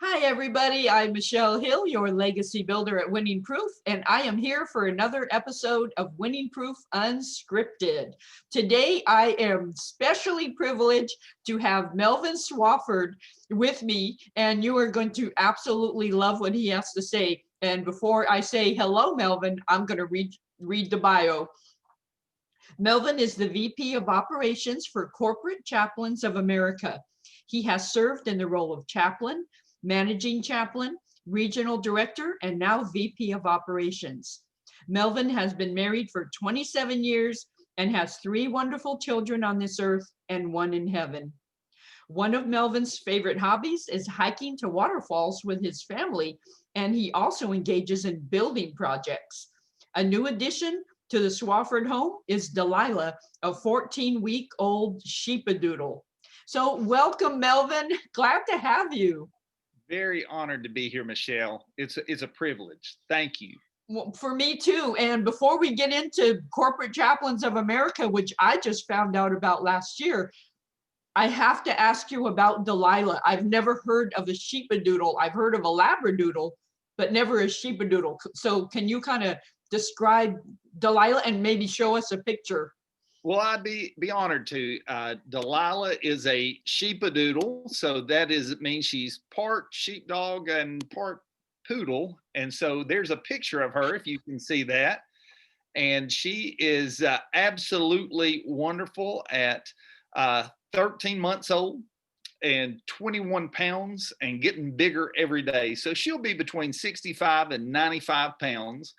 Hi, everybody. I'm Michelle Hill, your legacy builder at Winning Proof, and I am here for another episode of Winning Proof Unscripted. Today, I am specially privileged to have Melvin Swafford with me, and you are going to absolutely love what he has to say. And before I say hello, Melvin, I'm going to read the bio. Melvin is the VP of Operations for Corporate Chaplains of America. He has served in the role of chaplain, managing chaplain, regional director, and now VP of Operations. Melvin has been married for 27 years and has 3 wonderful children on this earth and 1 in heaven. One of Melvin's favorite hobbies is hiking to waterfalls with his family, and he also engages in building projects. A new addition to the Swafford home is Delilah, a 14-week-old sheepadoodle. So welcome, Melvin. Glad to have you. Very honored to be here, Michelle. It's a privilege. Thank you. Well, for me too. And before we get into Corporate Chaplains of America, which I just found out about last year, I have to ask you about Delilah. I've never heard of a sheepadoodle. I've heard of a labradoodle, but never a sheepadoodle. So can you kind of describe Delilah and maybe show us a picture? Well, I'd be honored to. Delilah is a sheepadoodle, so it means she's part sheepdog and part poodle. And so there's a picture of her, if you can see that. And she is absolutely wonderful at 13 months old and 21 pounds and getting bigger every day. So she'll be between 65 and 95 pounds.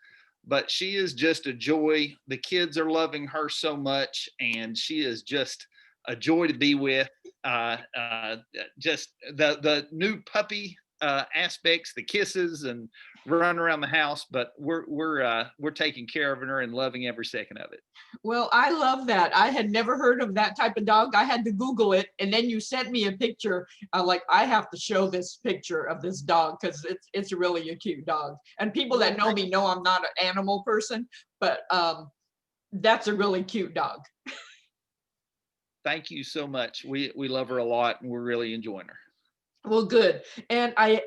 But she is just a joy. The kids are loving her so much, and she is just a joy to be with. Just the new puppy aspects, the kisses, and run around the house. But we're taking care of her and loving every second of it. Well, I love that. I had never heard of that type of dog. I had to Google it, and then you sent me a picture. I have to show this picture of this dog because it's really a cute dog. And people that know me know I'm not an animal person, but that's a really cute dog. Thank you so much. We love her a lot, and we're really enjoying her. Well, good. And I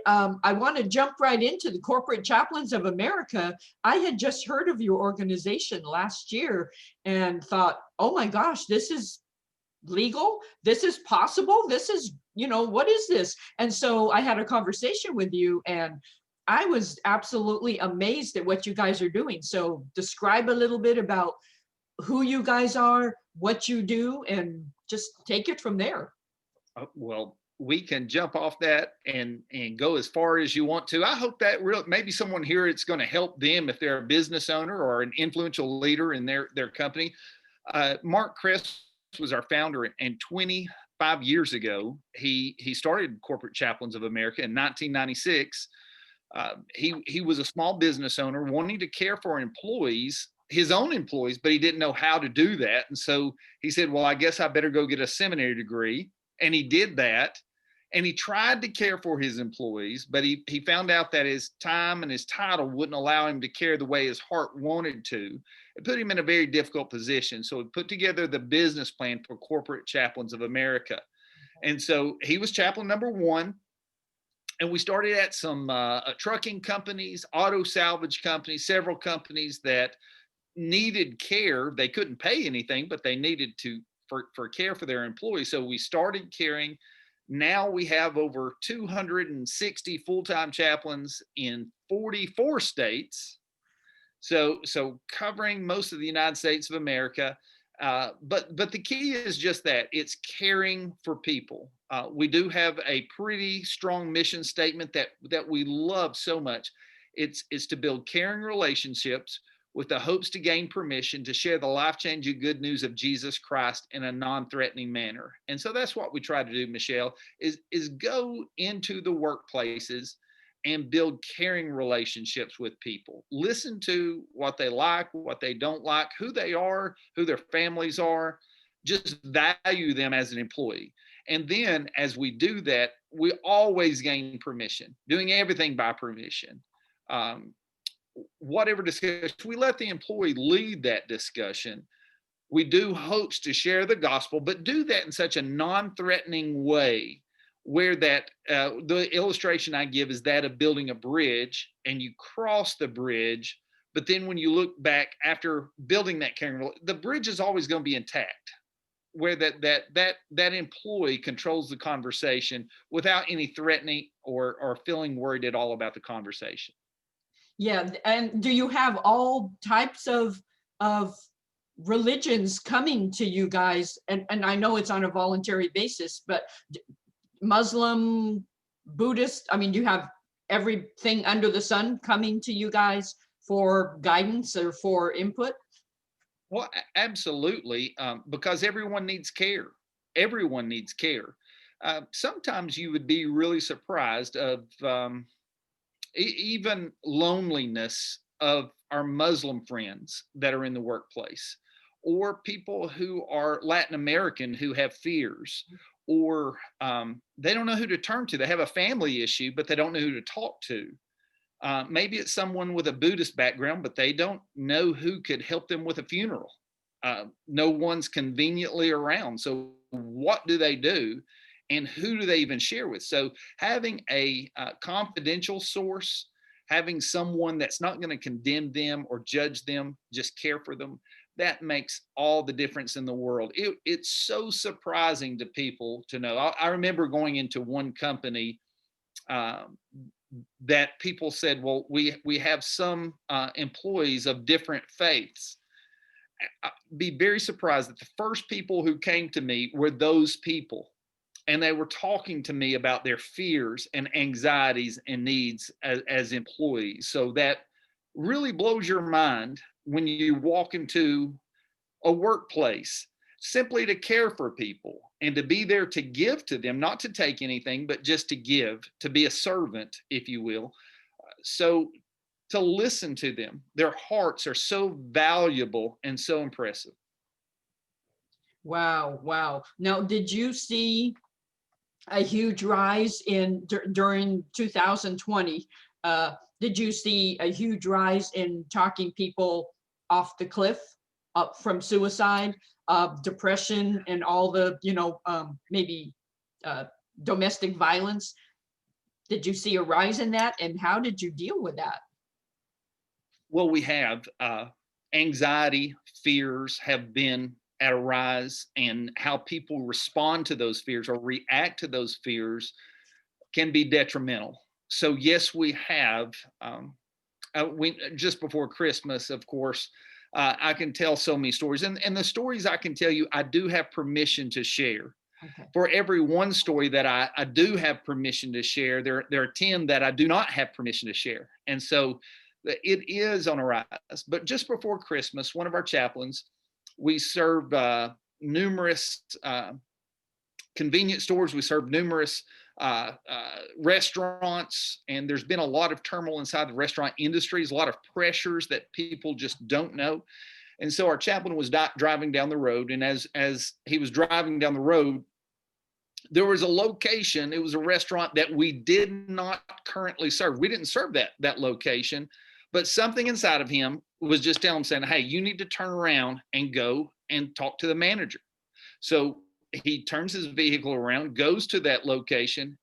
want to jump right into the Corporate Chaplains of America. I had just heard of your organization last year and thought, oh my gosh, this is legal. This is possible. This is, what is this? And so I had a conversation with you and I was absolutely amazed at what you guys are doing. So describe a little bit about who you guys are, what you do, and just take it from there. Well, we can jump off that and go as far as you want to. I hope that maybe someone here, it's going to help them if they're a business owner or an influential leader in their company. Mark Kress was our founder, and 25 years ago, he started Corporate Chaplains of America in 1996. He was a small business owner wanting to care for employees, his own employees, but he didn't know how to do that. And so he said, well, I guess I better go get a seminary degree. And he did that. And he tried to care for his employees, but he found out that his time and his title wouldn't allow him to care the way his heart wanted to. It put him in a very difficult position. So he put together the business plan for Corporate Chaplains of America. And so he was chaplain number 1. And we started at some trucking companies, auto salvage companies, several companies that needed care. They couldn't pay anything, but they needed for care for their employees. So we started caring. Now we have over 260 full-time chaplains in 44 states. So covering most of the United States of America. But the key is just that it's caring for people. We do have a pretty strong mission statement that we love so much. It's to build caring relationships with the hopes to gain permission to share the life-changing good news of Jesus Christ in a non-threatening manner. And so that's what we try to do, Michelle, is go into the workplaces and build caring relationships with people. Listen to what they like, what they don't like, who they are, who their families are. Just value them as an employee. And then as we do that, we always gain permission, doing everything by permission. Whatever discussion, we let the employee lead that discussion. We do hopes to share the gospel, but do that in such a non-threatening way where that the illustration I give is that of building a bridge, and you cross the bridge, but then when you look back after building that carrying, the bridge is always going to be intact, where that employee controls the conversation without any threatening or feeling worried at all about the conversation. Yeah, and do you have all types of religions coming to you guys? And I know it's on a voluntary basis, but Muslim, Buddhist, I mean, do you have everything under the sun coming to you guys for guidance or for input? Well, absolutely, because everyone needs care. Everyone needs care. Sometimes you would be really surprised of even loneliness of our Muslim friends that are in the workplace, or people who are Latin American who have fears, or they don't know who to turn to. They have a family issue, but they don't know who to talk to. Maybe it's someone with a Buddhist background, but they don't know who could help them with a funeral. No one's conveniently around. So, what do they do? And who do they even share with? So, having a confidential source, having someone that's not going to condemn them or judge them, just care for them, that makes all the difference in the world. It's so surprising to people to know. I remember going into one company um, that people said, well, we have some employees of different faiths. I'd be very surprised that the first people who came to me were those people. And they were talking to me about their fears and anxieties and needs as employees. So that really blows your mind when you walk into a workplace simply to care for people and to be there to give to them, not to take anything, but just to give, to be a servant, if you will. So to listen to them, their hearts are so valuable and so impressive. Wow, wow. Now, did you see a huge rise in during 2020? Did you see a huge rise in talking people off the cliff, up from suicide, depression, and all the maybe uh, domestic violence? Did you see a rise in that, and how did you deal with that? Well, we have anxiety, fears have been at a rise, and how people respond to those fears or react to those fears can be detrimental. So, yes, we have. We just before Christmas, of course, I can tell so many stories, and the stories I can tell you, I do have permission to share. Okay. For every one story that I do have permission to share, there are 10 that I do not have permission to share. And so it is on a rise. But just before Christmas, one of our chaplains, we served numerous convenience stores. We served numerous restaurants, and there's been a lot of turmoil inside the restaurant industries, a lot of pressures that people just don't know. And so our chaplain was driving down the road, and as he was driving down the road, there was a location. It was a restaurant that we did not currently serve. We didn't serve that location, but something inside of him was just telling him, saying, "Hey, you need to turn around and go and talk to the manager." So he turns his vehicle around, goes to that location,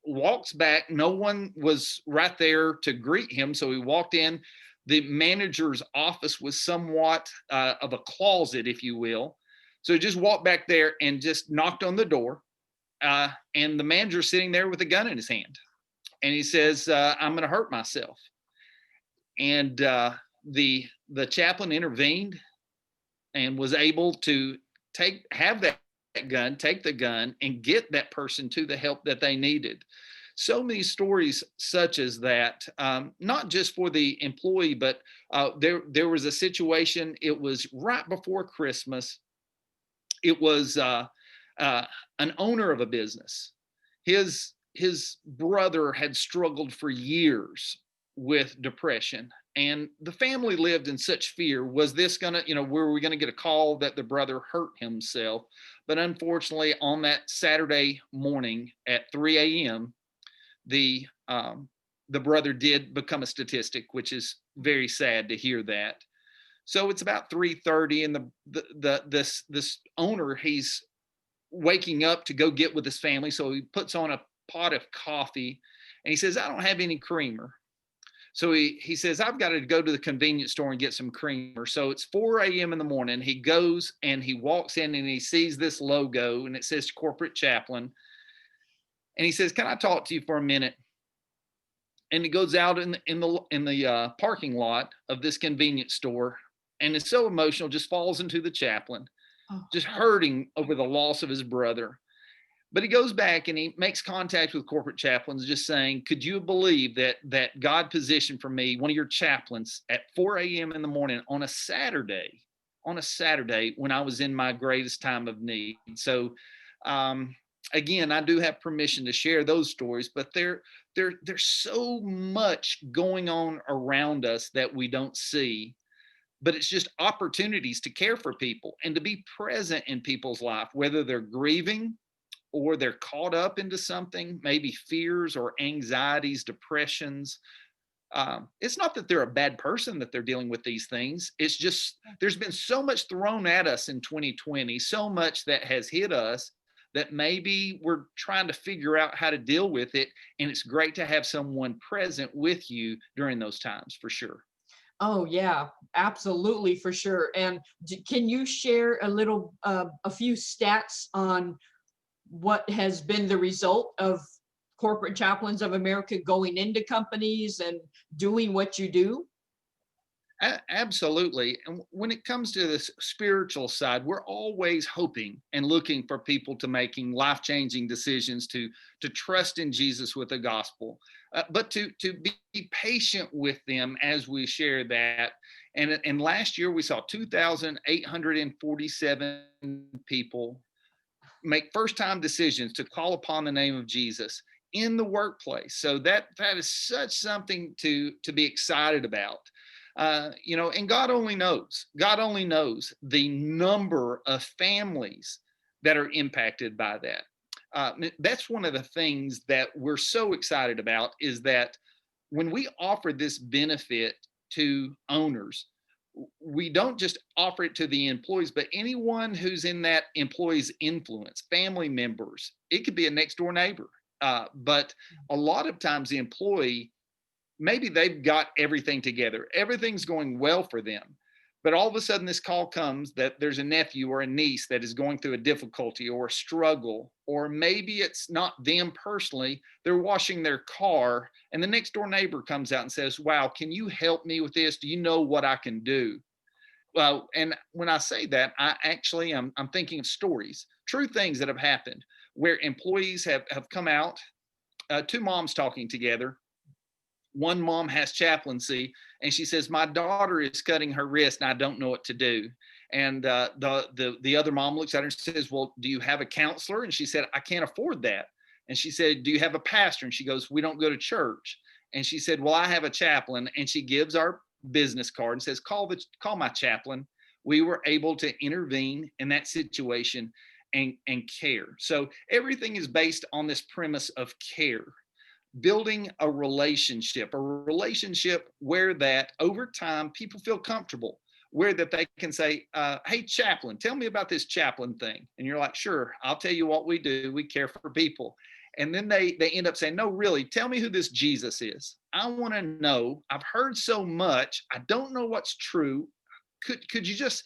walks back. No one was right there to greet him, so he walked in. The manager's office was somewhat of a closet, if you will. So he just walked back there and just knocked on the door. And the manager's sitting there with a gun in his hand. And he says, "I'm going to hurt myself." And the chaplain intervened and was able to have that gun, take the gun, and get that person to the help that they needed. So many stories such as that, not just for the employee, but there was a situation. It was right before Christmas. It was an owner of a business. His brother had struggled for years with depression, and the family lived in such fear. Was this gonna, were we gonna get a call that the brother hurt himself? But unfortunately, on that Saturday morning at 3 a.m., the brother did become a statistic, which is very sad to hear that. So it's about 3:30, and this owner, he's waking up to go get with his family. So he puts on a pot of coffee and he says, I don't have any creamer. So he says, I've got to go to the convenience store and get some creamer. So it's 4 a.m. in the morning. He goes and he walks in and he sees this logo and it says Corporate Chaplain. And he says, can I talk to you for a minute? And he goes out in the parking lot of this convenience store and is so emotional, just falls into the chaplain, just hurting over the loss of his brother. But he goes back and he makes contact with corporate chaplains, just saying, could you believe that God positioned for me, one of your chaplains, at 4 a.m. in the morning on a Saturday when I was in my greatest time of need. So again, I do have permission to share those stories, but there's so much going on around us that we don't see. But it's just opportunities to care for people and to be present in people's life, whether they're grieving or they're caught up into something, maybe fears or anxieties, depressions. It's not that they're a bad person that they're dealing with these things. It's just there's been so much thrown at us in 2020, so much that has hit us that maybe we're trying to figure out how to deal with it. And it's great to have someone present with you during those times, for sure. Oh yeah, absolutely, for sure. And can you share a few stats on what has been the result of Corporate Chaplains of America going into companies and doing what you do? Absolutely. And when it comes to this spiritual side, we're always hoping and looking for people to making life-changing decisions to trust in Jesus with the gospel, but to be patient with them as we share that. And last year we saw 2,847 people make first-time decisions to call upon the name of Jesus in the workplace. So that is such something to be excited about. And God only knows the number of families that are impacted by that. That's one of the things that we're so excited about, is that when we offer this benefit to owners, we don't just offer it to the employees, but anyone who's in that employee's influence, family members. It could be a next door neighbor. But a lot of times the employee, maybe they've got everything together, everything's going well for them, but all of a sudden this call comes that there's a nephew or a niece that is going through a difficulty or a struggle, or maybe it's not them personally, they're washing their car and the next door neighbor comes out and says, wow, can you help me with this? Do you know what I can do? Well, and when I say that, I'm thinking of stories, true things that have happened where employees have come out, two moms talking together. One mom has chaplaincy and she says, my daughter is cutting her wrist and I don't know what to do. And the other mom looks at her and says, well, do you have a counselor? And she said, I can't afford that. And she said, do you have a pastor? And she goes, we don't go to church. And she said, well, I have a chaplain. And she gives our business card and says, call my chaplain. We were able to intervene in that situation and care. So everything is based on this premise of care. Building a relationship where that over time people feel comfortable, where that they can say, hey, chaplain, tell me about this chaplain thing. And you're like, sure, I'll tell you what we do. We care for people. And then they end up saying, no, really, tell me who this Jesus is. I want to know. I've heard so much. I don't know what's true. Could you just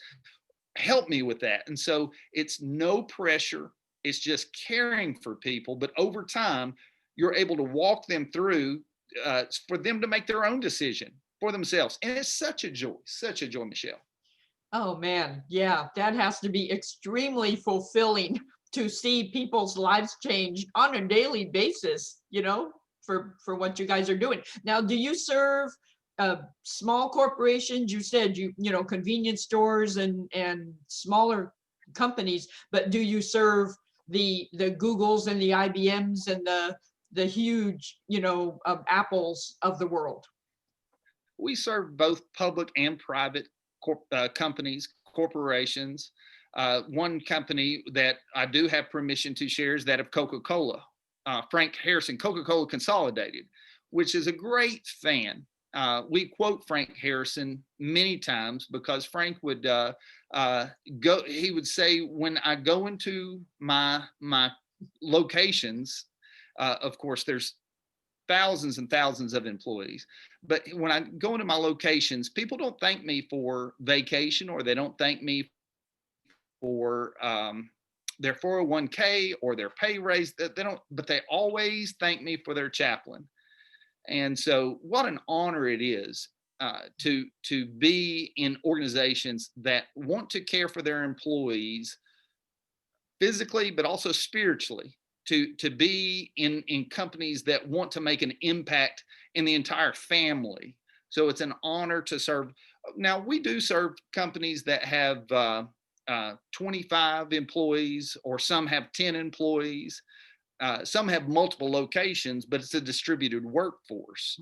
help me with that? And so it's no pressure. It's just caring for people. But over time, you're able to walk them through for them to make their own decision for themselves. And it's such a joy, Michelle. Oh man, yeah, that has to be extremely fulfilling to see people's lives change on a daily basis, for what you guys are doing. Now, do you serve small corporations? You said convenience stores and smaller companies, but do you serve the Googles and the IBMs and the huge, Apples of the world? We serve both public and private companies, corporations. One company that I do have permission to share is that of Coca-Cola. Frank Harrison, Coca-Cola Consolidated, which is a great fan we quote Frank Harrison many times because Frank would he would say, when I go into my locations, of course, there's thousands and thousands of employees. But when I go into my locations, people don't thank me for vacation, or they don't thank me for their 401k or their pay raise. They don't, but they always thank me for their chaplain. And so, what an honor it is to be in organizations that want to care for their employees physically, but also spiritually. To be in companies that want to make an impact in the entire family. So it's an honor to serve. Now, we do serve companies that have 25 employees, or some have 10 employees. Some have multiple locations, but it's a distributed workforce.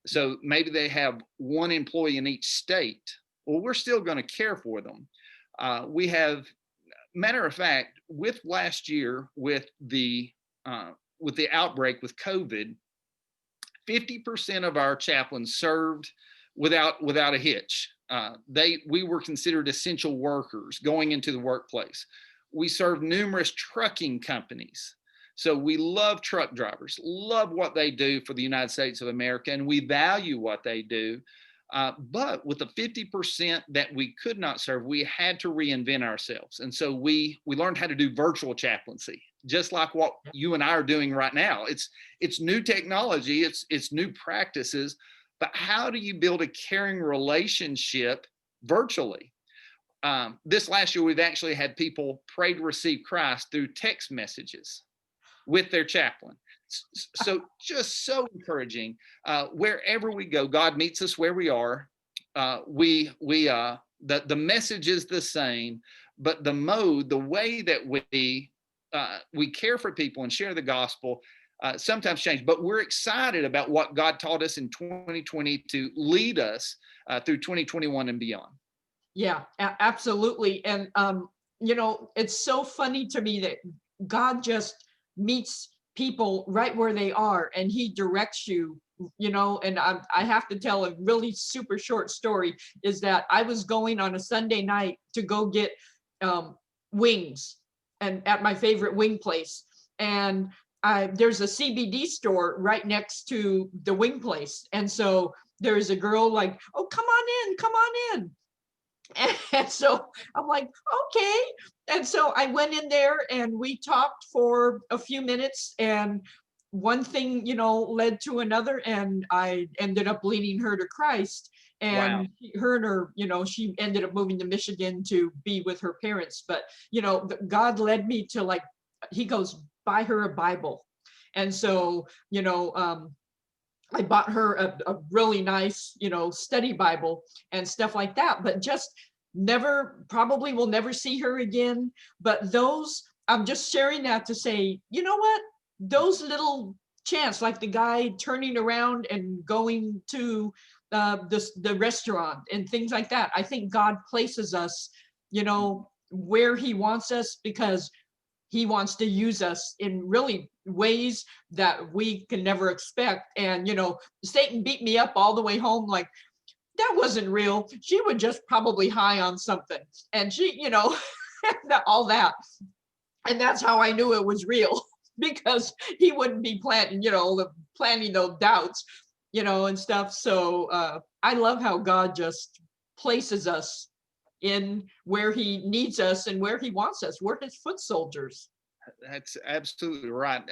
So maybe they have one employee in each state. Well, we're still going to care for them. We have, matter of fact, with last year, with the outbreak with COVID, 50% of our chaplains served without a hitch. We were considered essential workers going into the workplace. We served numerous trucking companies. So we love truck drivers, love what they do for the United States of America, and we value what they do. But with the 50% that we could not serve, we had to reinvent ourselves. And so we learned how to do virtual chaplaincy, just like what you and I are doing right now. It's new technology, it's new practices, but how do you build a caring relationship virtually? This last year, we've actually had people pray to receive Christ through text messages with their chaplain. So just so encouraging. Wherever we go, God meets us where we are. The message is the same, but the way that we care for people and share the gospel sometimes change. But we're excited about what God taught us in 2020 to lead us through 2021 and beyond. Yeah, absolutely. And it's so funny to me that God just meets people right where they are, and he directs you, and I have to tell a really super short story. Is that I was going on a Sunday night to go get wings, and at my favorite wing place, and there's a CBD store right next to the wing place, and so there's a girl like, oh, come on in. And so I'm like, okay. And so I went in there and we talked for a few minutes, and one thing, led to another, and I ended up leading her to Christ. And wow. She ended up moving to Michigan to be with her parents. But, God led me to, he goes, buy her a Bible. And so, I bought her a really nice, study Bible and stuff like that, but just probably will never see her again. But I'm just sharing that to say, you know what, those little chants, like the guy turning around and going to the restaurant and things like that. I think God places us, where he wants us, because he wants to use us in really ways that we can never expect. And, Satan beat me up all the way home. Like, that wasn't real. She was just probably high on something. And she, all that. And that's how I knew it was real, because he wouldn't be planting those doubts, and stuff. So I love how God just places us in where he needs us and where he wants us. We're his foot soldiers. That's absolutely right.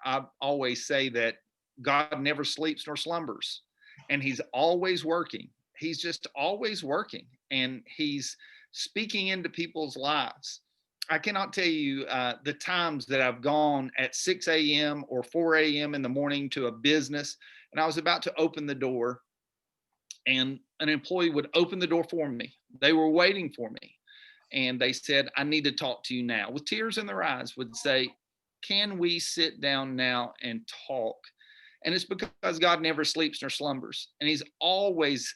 I always say that God never sleeps nor slumbers, and he's always working. He's just always working, and he's speaking into people's lives. I cannot tell you the times that I've gone at 6 a.m. or 4 a.m. in the morning to a business, and I was about to open the door, and an employee would open the door for me. They were waiting for me, and they said, I need to talk to you now. With tears in their eyes, would say, can we sit down now and talk? And it's because God never sleeps nor slumbers. And he's always,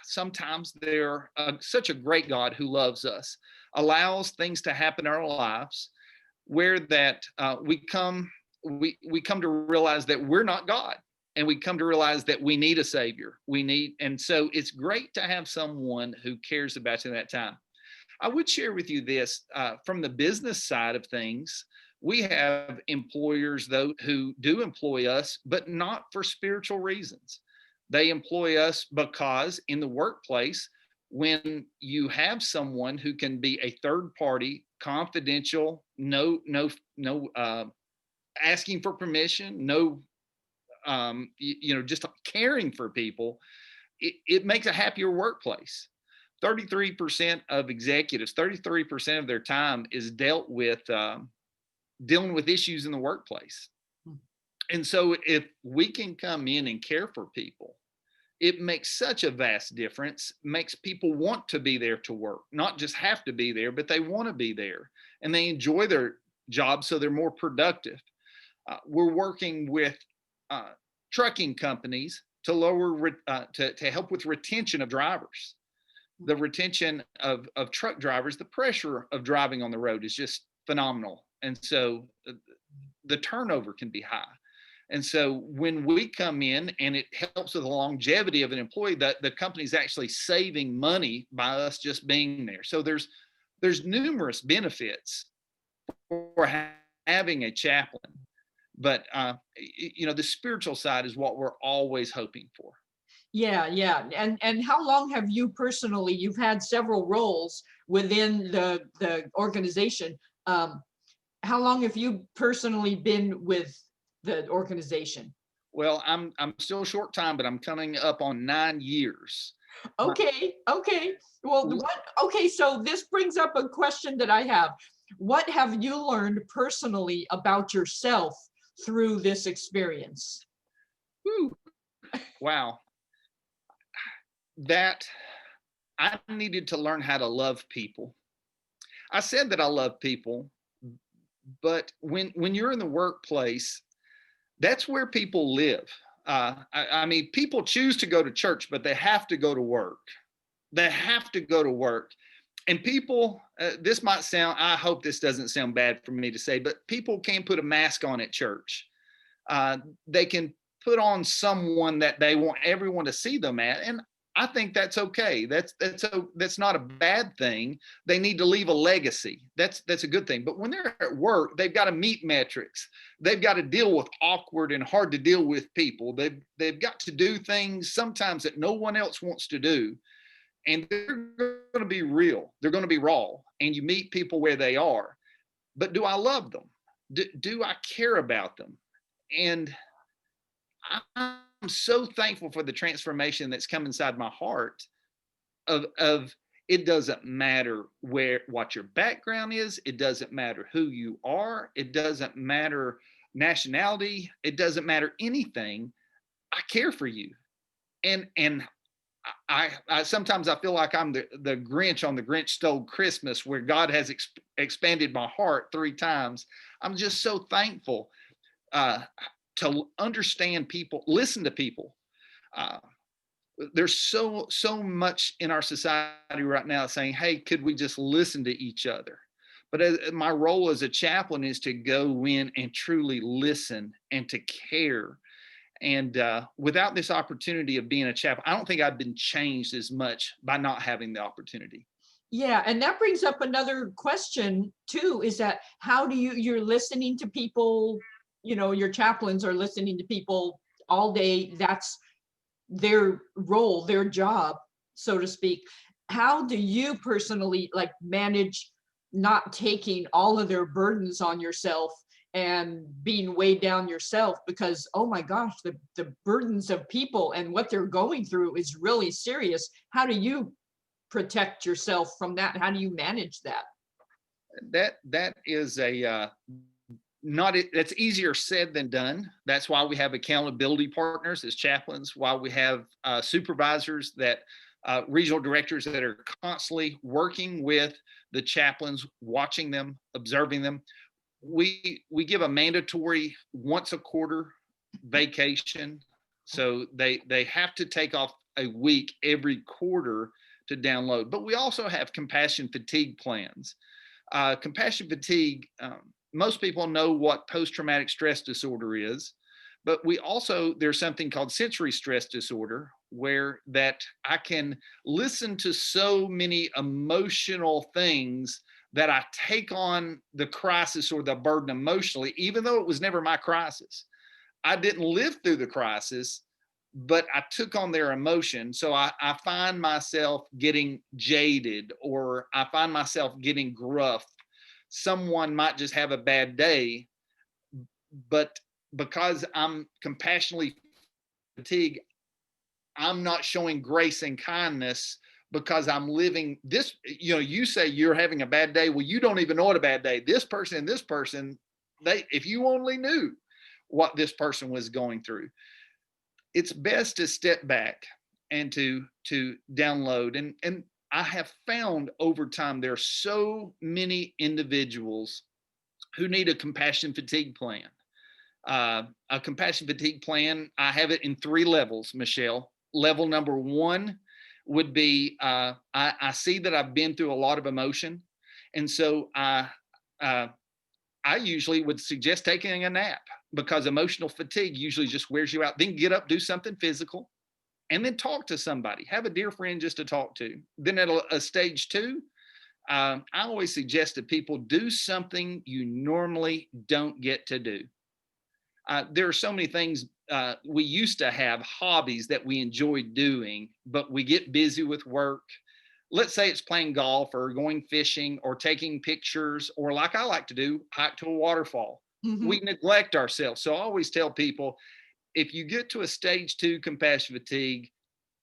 sometimes they're such a great God who loves us, allows things to happen in our lives where that we come to realize that we're not God. and we come to realize that we need a savior. And so it's great to have someone who cares about you in that time. I would share with you this from the business side of things. We have employers, though, who do employ us, but not for spiritual reasons. They employ us because in the workplace, when you have someone who can be a third party, confidential, no asking for permission, no, just caring for people, it makes a happier workplace. 33% of executives, 33% of their time is dealt with dealing with issues in the workplace. And so if we can come in and care for people, it makes such a vast difference, makes people want to be there to work, not just have to be there, but they want to be there and they enjoy their job, so they're more productive. We're working with trucking companies to help with retention of drivers. The retention of truck drivers, the pressure of driving on the road is just phenomenal. And so the turnover can be high. And so when we come in and it helps with the longevity of an employee, the company's actually saving money by us just being there. So there's numerous benefits for having a chaplain. But, the spiritual side is what we're always hoping for. Yeah, yeah. And how long have you personally, you've had several roles within the organization. How long have you personally been with the organization? Well, I'm still a short time, but I'm coming up on 9 years. Okay, okay. Well, okay, so this brings up a question that I have. What have you learned personally about yourself through this experience? Whew, wow. That I needed to learn how to love people. I said that I love people, but when you're in the workplace, that's where people live. I mean, people choose to go to church, but they have to go to work. They have to go to work. And people, this might sound, I hope this doesn't sound bad for me to say, but people can't put a mask on at church. They can put on someone that they want everyone to see them at. And I think that's okay. That's not a bad thing. They need to leave a legacy. That's a good thing. But when they're at work, they've got to meet metrics. They've got to deal with awkward and hard to deal with people. They've got to do things sometimes that no one else wants to do. And they're going to be real. They're going to be raw. And you meet people where they are. But do I love them? Do I care about them? And I'm so thankful for the transformation that's come inside my heart of it doesn't matter what your background is. It doesn't matter who you are. It doesn't matter nationality. It doesn't matter anything. I care for you. And I sometimes I feel like I'm the Grinch on the Grinch Stole Christmas, where God has expanded my heart 3 times. I'm just so thankful to understand people, listen to people. There's so much in our society right now saying, hey, could we just listen to each other? But my role as a chaplain is to go in and truly listen and to care. And without this opportunity of being a chaplain, I don't think I've been changed as much by not having the opportunity. Yeah, and that brings up another question too, is that how do you're listening to people, your chaplains are listening to people all day. That's their role, their job, so to speak. How do you personally manage not taking all of their burdens on yourself and being weighed down yourself? Because, oh my gosh, the burdens of people and what they're going through is really serious. How do you protect yourself from that? How do you manage that? That is that's easier said than done. That's why we have accountability partners as chaplains, why we have supervisors regional directors that are constantly working with the chaplains, watching them, observing them. We give a mandatory once a quarter vacation. So they have to take off a week every quarter to download. But we also have compassion fatigue plans. Compassion fatigue, most people know what post-traumatic stress disorder is, But there's something called sensory stress disorder, where that I can listen to so many emotional things that I take on the crisis or the burden emotionally, even though it was never my crisis. I didn't live through the crisis, but I took on their emotion. So I find myself getting jaded, or I find myself getting gruff. Someone might just have a bad day, but because I'm compassionately fatigued, I'm not showing grace and kindness because I'm living this. You say you're having a bad day. Well, you don't even know what a bad day. This person and this person, if you only knew what this person was going through. It's best to step back and to download. And I have found over time there are so many individuals who need a compassion fatigue plan. A compassion fatigue plan, I have it in 3 levels, Michelle. Level number 1 would be I see that I've been through a lot of emotion, and so I usually would suggest taking a nap, because emotional fatigue usually just wears you out. Then get up, do something physical, and then talk to somebody. Have a dear friend just to talk to. Then at a stage 2, I always suggest that people do something you normally don't get to do. There are so many things. We used to have hobbies that we enjoyed doing, but we get busy with work. Let's say it's playing golf or going fishing or taking pictures, or like I like to do, hike to a waterfall. Mhm. We neglect ourselves. So I always tell people, if you get to a stage 2 compassion fatigue,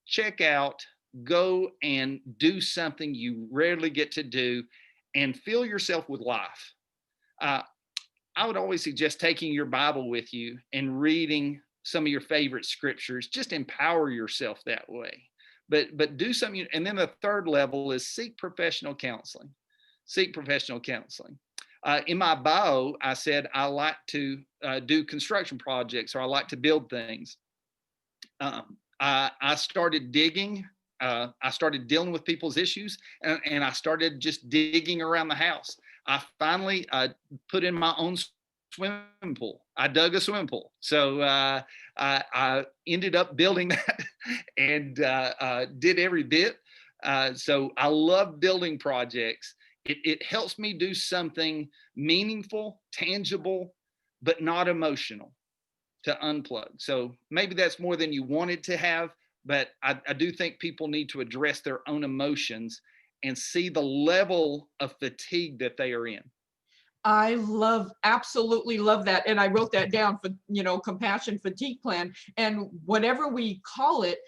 check out, go and do something you rarely get to do, and fill yourself with life. Uh, I would always suggest taking your Bible with you and reading some of your favorite scriptures. Just empower yourself that way. But do something. And then the third level is seek professional counseling. Seek professional counseling. In my bio, I said I like to do construction projects, or I like to build things. I started digging. I started dealing with people's issues, and I started just digging around the house. I finally put in my own swimming pool. I dug a swimming pool. So I ended up building that and did every bit. So I love building projects. It helps me do something meaningful, tangible, but not emotional, to unplug. So maybe that's more than you wanted to have, but I do think people need to address their own emotions and see the level of fatigue that they are in. I absolutely love that. And I wrote that down for, compassion fatigue plan. And whatever we call it,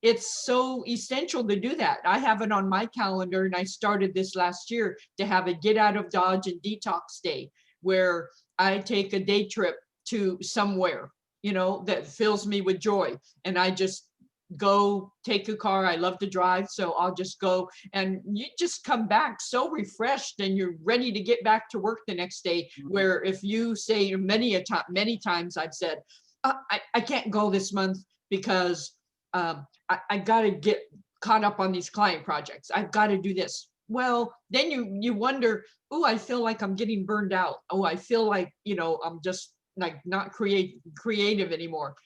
it's so essential to do that. I have it on my calendar, and I started this last year to have a get out of Dodge and detox day, where I take a day trip to somewhere, that fills me with joy. And I just go take a car. I love to drive, so I'll just go, and you just come back so refreshed, and you're ready to get back to work the next day. Where if you say many times I've said, I can't go this month because I got to get caught up on these client projects. I've got to do this. Well, then you wonder, oh, I feel like I'm getting burned out. Oh, I feel like, I'm just like not creative anymore,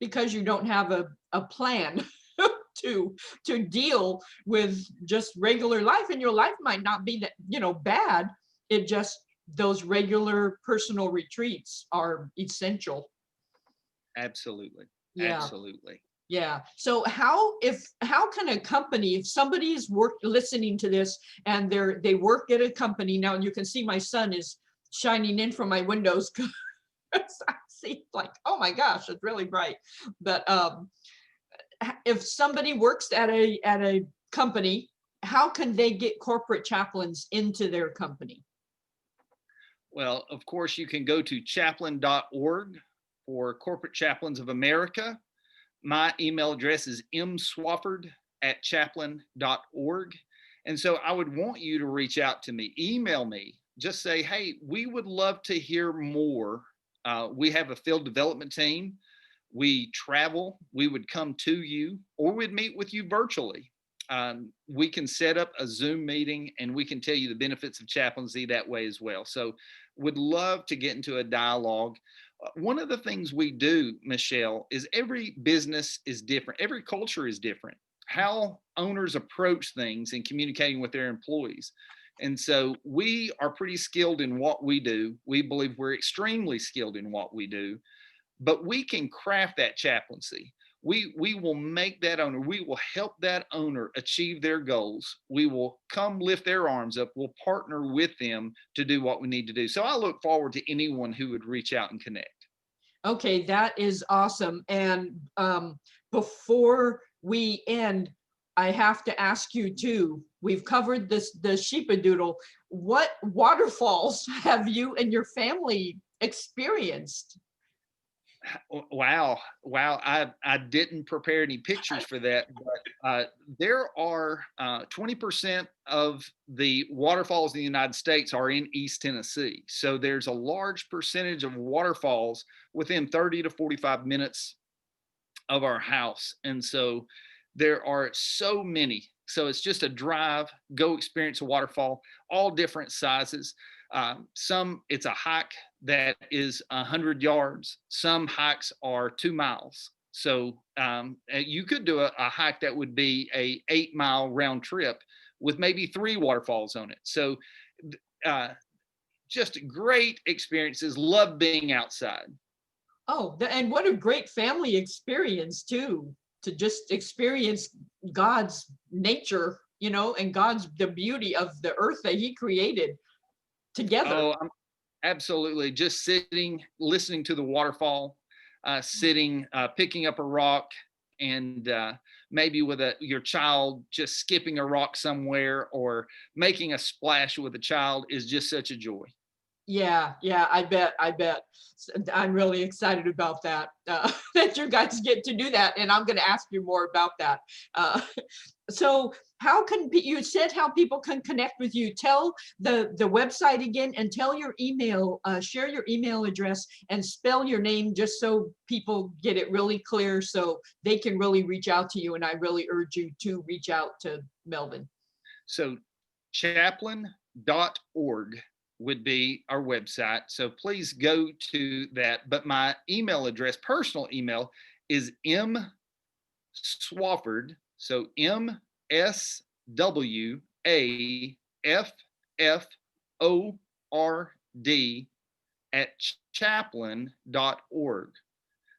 because you don't have a plan to deal with just regular life. And your life might not be that, bad. It just, those regular personal retreats are essential. Absolutely. Yeah. Absolutely. Yeah. So how can a company, if somebody is listening to this and they work at a company now, and you can see my sun is shining in from my windows, I see, like, oh my gosh, it's really bright. But if somebody works at a company, how can they get corporate chaplains into their company? Well, of course, you can go to chaplain.org for Corporate Chaplains of America. My email address is mswafford@chaplain.org. And so I would want you to reach out to me, email me, just say, hey, we would love to hear more. We have a field development team. We travel, we would come to you, or we'd meet with you virtually. We can set up a Zoom meeting, and we can tell you the benefits of chaplaincy that way as well. So would love to get into a dialogue. One of the things we do, Michelle, is every business is different. Every culture is different. How owners approach things in communicating with their employees. And so we are pretty skilled in what we do. We believe we're extremely skilled in what we do, but we can craft that chaplaincy. We will make that owner, we will help that owner achieve their goals. We will come lift their arms up. We'll partner with them to do what we need to do. So I look forward to anyone who would reach out and connect. Okay, that is awesome. And before we end, I have to ask you too, we've covered this, the sheepadoodle. What waterfalls have you and your family experienced? Wow. I didn't prepare any pictures for that, but there are 20% of the waterfalls in the United States are in East Tennessee. So there's a large percentage of waterfalls within 30 to 45 minutes of our house. And so there are so many. So it's just a drive, go experience a waterfall, all different sizes. Some it's a hike that is 100 yards. Some hikes are 2 miles. So you could do a hike that would be a 8-mile round trip with maybe 3 waterfalls on it. So just great experiences. Love being outside. Oh, and what a great family experience too, to just experience God's nature, you know, and God's, the beauty of the earth that he created together. Oh, absolutely. Just sitting, listening to the waterfall, sitting, picking up a rock, and maybe with your child just skipping a rock somewhere or making a splash with a child is just such a joy. Yeah, I bet. I'm really excited about that, that you guys get to do that, and I'm going to ask you more about that. Uh, so how can you said how people can connect with you? Tell the website again, and tell your email, share your email address, and spell your name just so people get it really clear, so they can really reach out to you. And I really urge you to reach out to Melvin. So chaplain.org would be our website. So please go to that. But my email address, personal email, is mswafford. So MSWAFFORD at chaplain.org.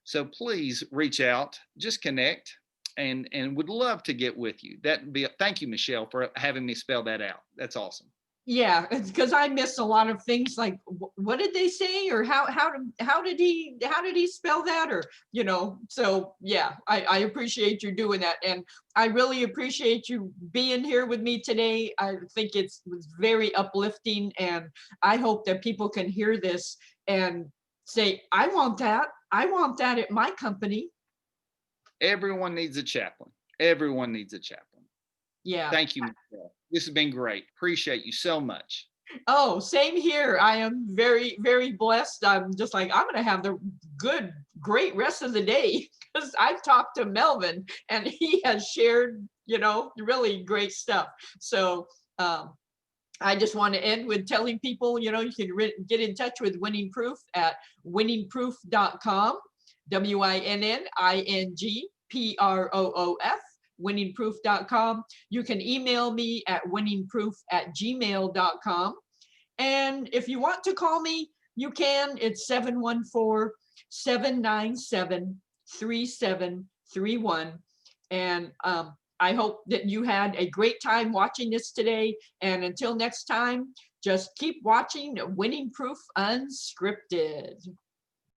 So please reach out, just connect, and would love to get with you. That'd be thank you, Michelle, for having me spell that out. That's awesome. Yeah, it's because I missed a lot of things, like what did they say, or how did he spell that, or you know. So yeah, I appreciate you doing that, and I really appreciate you being here with me today. I think it was very uplifting, and I hope that people can hear this and say, I want that at my company. Everyone needs a chaplain. Everyone needs a chaplain. Yeah. Thank you, Michelle. This has been great. Appreciate you so much. Oh, same here. I am very, very blessed. I'm just like, I'm going to have the great rest of the day, because I've talked to Melvin and he has shared, you know, really great stuff. So I just want to end with telling people, you know, you can get in touch with Winning Proof at winningproof.com, WINNINGPROOF. winningproof.com. You can email me at winningproof@gmail.com. And if you want to call me, you can. It's 714-797-3731. And I hope that you had a great time watching this today. And until next time, just keep watching Winning Proof Unscripted.